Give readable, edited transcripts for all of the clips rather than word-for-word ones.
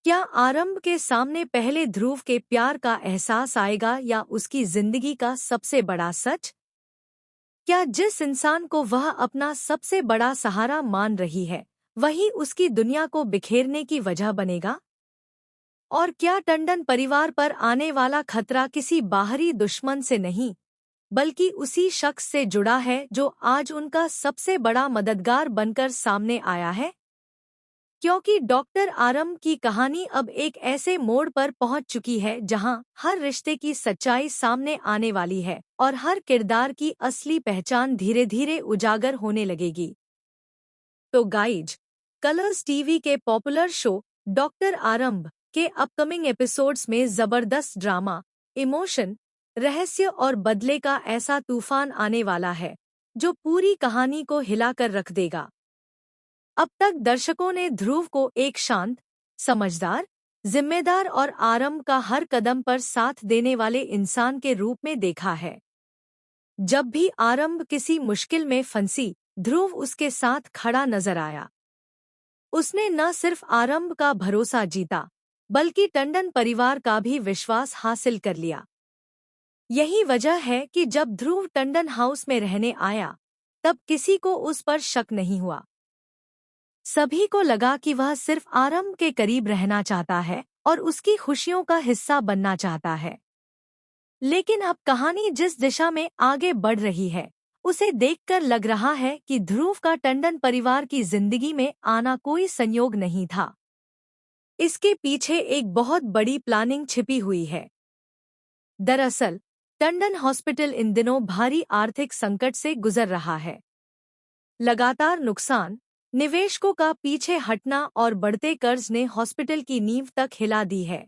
क्या आरंभ के सामने पहले ध्रुव के प्यार का एहसास आएगा या उसकी जिंदगी का सबसे बड़ा सच? क्या जिस इंसान को वह अपना सबसे बड़ा सहारा मान रही है, वही उसकी दुनिया को बिखेरने की वजह बनेगा? और क्या टंडन परिवार पर आने वाला खतरा किसी बाहरी दुश्मन से नहीं, बल्कि उसी शख्स से जुड़ा है जो आज उनका सबसे बड़ा मददगार बनकर सामने आया है? क्योंकि डॉक्टर आरंभ की कहानी अब एक ऐसे मोड़ पर पहुंच चुकी है जहां हर रिश्ते की सच्चाई सामने आने वाली है और हर किरदार की असली पहचान धीरे धीरे उजागर होने लगेगी। तो गाइज, कलर्स टीवी के पॉपुलर शो डॉक्टर आरंभ के अपकमिंग एपिसोड्स में जबरदस्त ड्रामा, इमोशन, रहस्य और बदले का ऐसा तूफान आने वाला है जो पूरी कहानी को हिलाकर रख देगा। अब तक दर्शकों ने ध्रुव को एक शांत, समझदार, जिम्मेदार और आरंभ का हर कदम पर साथ देने वाले इंसान के रूप में देखा है। जब भी आरंभ किसी मुश्किल में फंसी, ध्रुव उसके साथ खड़ा नजर आया। उसने न सिर्फ आरंभ का भरोसा जीता, बल्कि टंडन परिवार का भी विश्वास हासिल कर लिया। यही वजह है कि जब ध्रुव टंडन हाउस में रहने आया, तब किसी को उस पर शक नहीं हुआ। सभी को लगा कि वह सिर्फ आरंभ के करीब रहना चाहता है और उसकी खुशियों का हिस्सा बनना चाहता है। लेकिन अब कहानी जिस दिशा में आगे बढ़ रही है, उसे देखकर लग रहा है कि ध्रुव का टंडन परिवार की जिंदगी में आना कोई संयोग नहीं था। इसके पीछे एक बहुत बड़ी प्लानिंग छिपी हुई है। दरअसल, टंडन हॉस्पिटल इन दिनों भारी आर्थिक संकट से गुजर रहा है। लगातार नुकसान, निवेशकों का पीछे हटना और बढ़ते कर्ज ने हॉस्पिटल की नींव तक हिला दी है।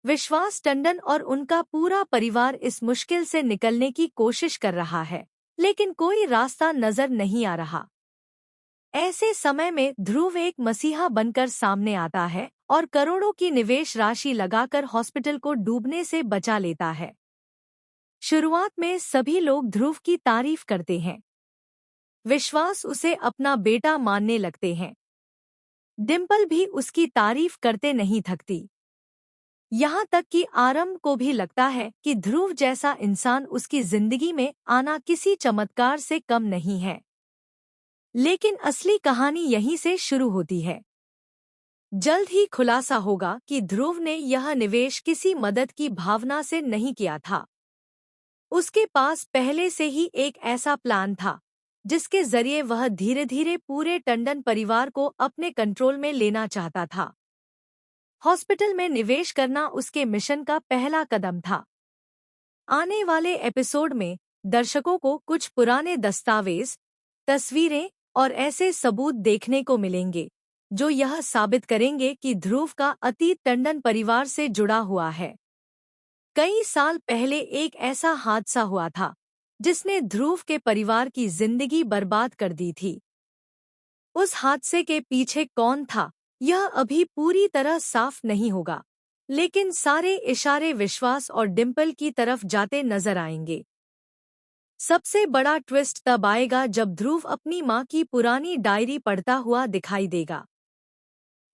विश्वास टंडन और उनका पूरा परिवार इस मुश्किल से निकलने की कोशिश कर रहा है, लेकिन कोई रास्ता नजर नहीं आ रहा। ऐसे समय में ध्रुव एक मसीहा बनकर सामने आता है और करोड़ों की निवेश राशि लगाकर हॉस्पिटल को डूबने से बचा लेता है। शुरुआत में सभी लोग ध्रुव की तारीफ करते हैं। विश्वास उसे अपना बेटा मानने लगते हैं। डिम्पल भी उसकी तारीफ करते नहीं थकती। यहाँ तक कि आरंभ को भी लगता है कि ध्रुव जैसा इंसान उसकी जिंदगी में आना किसी चमत्कार से कम नहीं है। लेकिन असली कहानी यहीं से शुरू होती है। जल्द ही खुलासा होगा कि ध्रुव ने यह निवेश किसी मदद की भावना से नहीं किया था। उसके पास पहले से ही एक ऐसा प्लान था, जिसके जरिए वह धीरे धीरे पूरे टंडन परिवार को अपने कंट्रोल में लेना चाहता था। हॉस्पिटल में निवेश करना उसके मिशन का पहला कदम था। आने वाले एपिसोड में दर्शकों को कुछ पुराने दस्तावेज, तस्वीरें और ऐसे सबूत देखने को मिलेंगे जो यह साबित करेंगे कि ध्रुव का अतीत टंडन परिवार से जुड़ा हुआ है। कई साल पहले एक ऐसा हादसा हुआ था जिसने ध्रुव के परिवार की जिंदगी बर्बाद कर दी थी। उस हादसे के पीछे कौन था, यह अभी पूरी तरह साफ नहीं होगा, लेकिन सारे इशारे विश्वास और डिम्पल की तरफ जाते नजर आएंगे। सबसे बड़ा ट्विस्ट तब आएगा जब ध्रुव अपनी मां की पुरानी डायरी पढ़ता हुआ दिखाई देगा।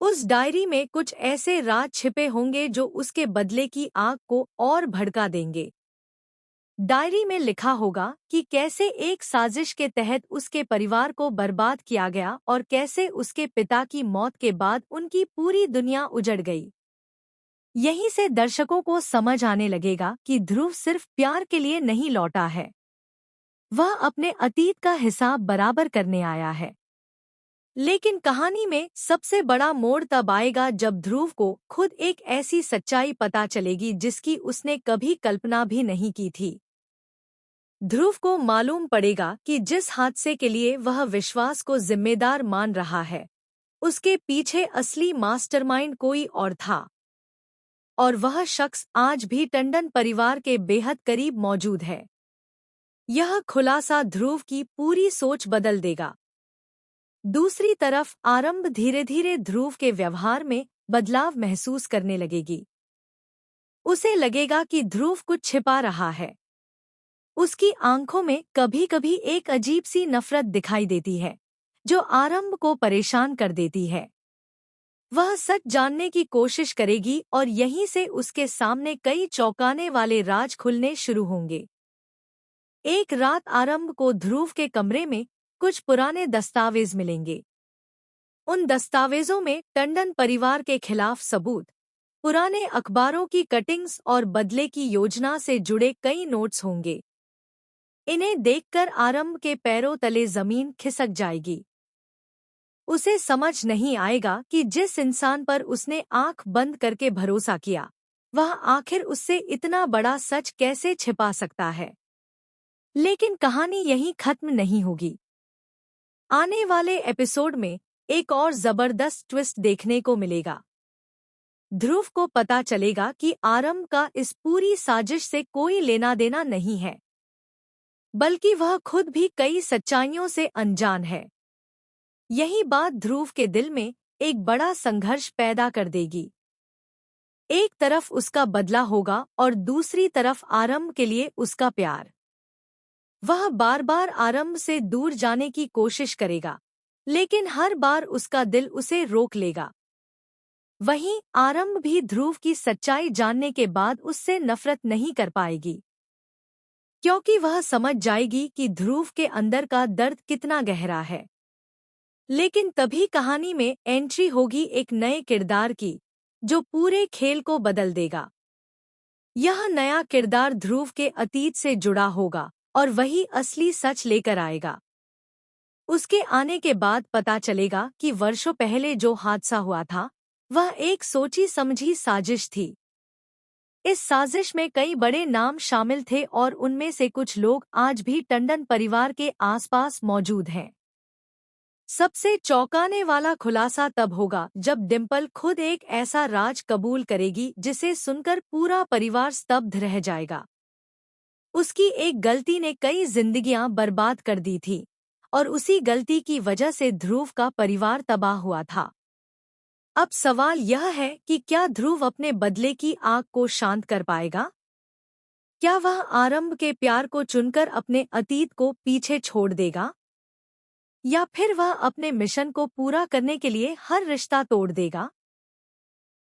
उस डायरी में कुछ ऐसे राज छिपे होंगे जो उसके बदले की आग को और भड़का देंगे। डायरी में लिखा होगा कि कैसे एक साजिश के तहत उसके परिवार को बर्बाद किया गया और कैसे उसके पिता की मौत के बाद उनकी पूरी दुनिया उजड़ गई। यहीं से दर्शकों को समझ आने लगेगा कि ध्रुव सिर्फ प्यार के लिए नहीं लौटा है, वह अपने अतीत का हिसाब बराबर करने आया है। लेकिन कहानी में सबसे बड़ा मोड़ तब आएगा जब ध्रुव को खुद एक ऐसी सच्चाई पता चलेगी जिसकी उसने कभी कल्पना भी नहीं की थी। ध्रुव को मालूम पड़ेगा कि जिस हादसे के लिए वह विश्वास को जिम्मेदार मान रहा है, उसके पीछे असली मास्टरमाइंड कोई और था। और वह शख्स आज भी टंडन परिवार के बेहद करीब मौजूद है। यह खुलासा ध्रुव की पूरी सोच बदल देगा। दूसरी तरफ आरंभ धीरे धीरे ध्रुव के व्यवहार में बदलाव महसूस करने लगेगी। उसे लगेगा कि ध्रुव कुछ छिपा रहा है। उसकी आंखों में कभी-कभी एक अजीब सी नफरत दिखाई देती है, जो आरंभ को परेशान कर देती है। वह सच जानने की कोशिश करेगी और यहीं से उसके सामने कई चौंकाने वाले राज खुलने शुरू होंगे। एक रात आरंभ को ध्रुव के कमरे में कुछ पुराने दस्तावेज मिलेंगे। उन दस्तावेजों में टंडन परिवार के खिलाफ सबूत, पुराने अखबारों की कटिंग्स और बदले की योजना से जुड़े कई नोट्स होंगे। इन्हें देखकर आरंभ के पैरों तले जमीन खिसक जाएगी। उसे समझ नहीं आएगा कि जिस इंसान पर उसने आंख बंद करके भरोसा किया, वह आखिर उससे इतना बड़ा सच कैसे छिपा सकता है। लेकिन कहानी यहीं खत्म नहीं होगी। आने वाले एपिसोड में एक और जबरदस्त ट्विस्ट देखने को मिलेगा। ध्रुव को पता चलेगा कि आरंभ का इस पूरी साजिश से कोई लेना देना नहीं है, बल्कि वह खुद भी कई सच्चाइयों से अनजान है। यही बात ध्रुव के दिल में एक बड़ा संघर्ष पैदा कर देगी। एक तरफ उसका बदला होगा और दूसरी तरफ आरंभ के लिए उसका प्यार। वह बार बार आरंभ से दूर जाने की कोशिश करेगा, लेकिन हर बार उसका दिल उसे रोक लेगा। वहीं आरंभ भी ध्रुव की सच्चाई जानने के बाद उससे नफरत नहीं कर पाएगी, क्योंकि वह समझ जाएगी कि ध्रुव के अंदर का दर्द कितना गहरा है। लेकिन तभी कहानी में एंट्री होगी एक नए किरदार की, जो पूरे खेल को बदल देगा। यह नया किरदार ध्रुव के अतीत से जुड़ा होगा और वही असली सच लेकर आएगा। उसके आने के बाद पता चलेगा कि वर्षों पहले जो हादसा हुआ था, वह एक सोची समझी साजिश थी। इस साजिश में कई बड़े नाम शामिल थे और उनमें से कुछ लोग आज भी टंडन परिवार के आसपास मौजूद हैं। सबसे चौंकाने वाला खुलासा तब होगा जब डिम्पल खुद एक ऐसा राज कबूल करेगी जिसे सुनकर पूरा परिवार स्तब्ध रह जाएगा। उसकी एक गलती ने कई जिंदगियां बर्बाद कर दी थी और उसी गलती की वजह से ध्रुव का परिवार तबाह हुआ था। अब सवाल यह है कि क्या ध्रुव अपने बदले की आग को शांत कर पाएगा? क्या वह आरंभ के प्यार को चुनकर अपने अतीत को पीछे छोड़ देगा? या फिर वह अपने मिशन को पूरा करने के लिए हर रिश्ता तोड़ देगा?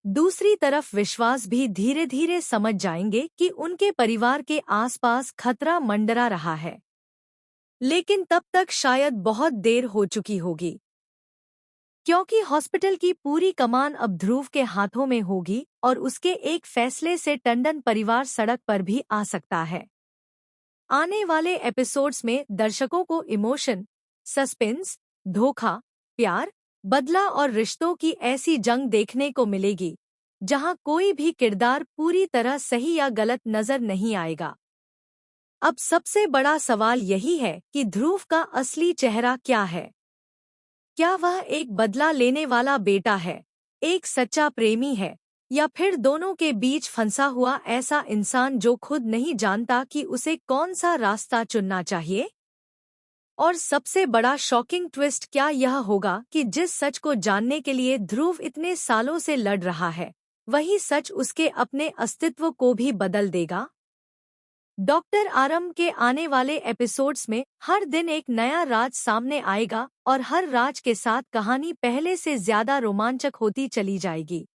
दूसरी तरफ विश्वास भी धीरे धीरे समझ जाएंगे कि उनके परिवार के आसपास खतरा मंडरा रहा है, लेकिन तब तक शायद बहुत देर हो चुकी होगी, क्योंकि हॉस्पिटल की पूरी कमान अब ध्रुव के हाथों में होगी और उसके एक फैसले से टंडन परिवार सड़क पर भी आ सकता है। आने वाले एपिसोड्स में दर्शकों को इमोशन, सस्पेंस, धोखा, प्यार, बदला और रिश्तों की ऐसी जंग देखने को मिलेगी जहां कोई भी किरदार पूरी तरह सही या गलत नजर नहीं आएगा। अब सबसे बड़ा सवाल यही है कि ध्रुव का असली चेहरा क्या है? क्या वह एक बदला लेने वाला बेटा है, एक सच्चा प्रेमी है, या फिर दोनों के बीच फंसा हुआ ऐसा इंसान जो खुद नहीं जानता कि उसे कौन सा रास्ता चुनना चाहिए? और सबसे बड़ा शॉकिंग ट्विस्ट क्या यह होगा कि जिस सच को जानने के लिए ध्रुव इतने सालों से लड़ रहा है, वही सच उसके अपने अस्तित्व को भी बदल देगा? डॉक्टर आरंभ के आने वाले एपिसोड्स में हर दिन एक नया राज सामने आएगा और हर राज के साथ कहानी पहले से ज्यादा रोमांचक होती चली जाएगी।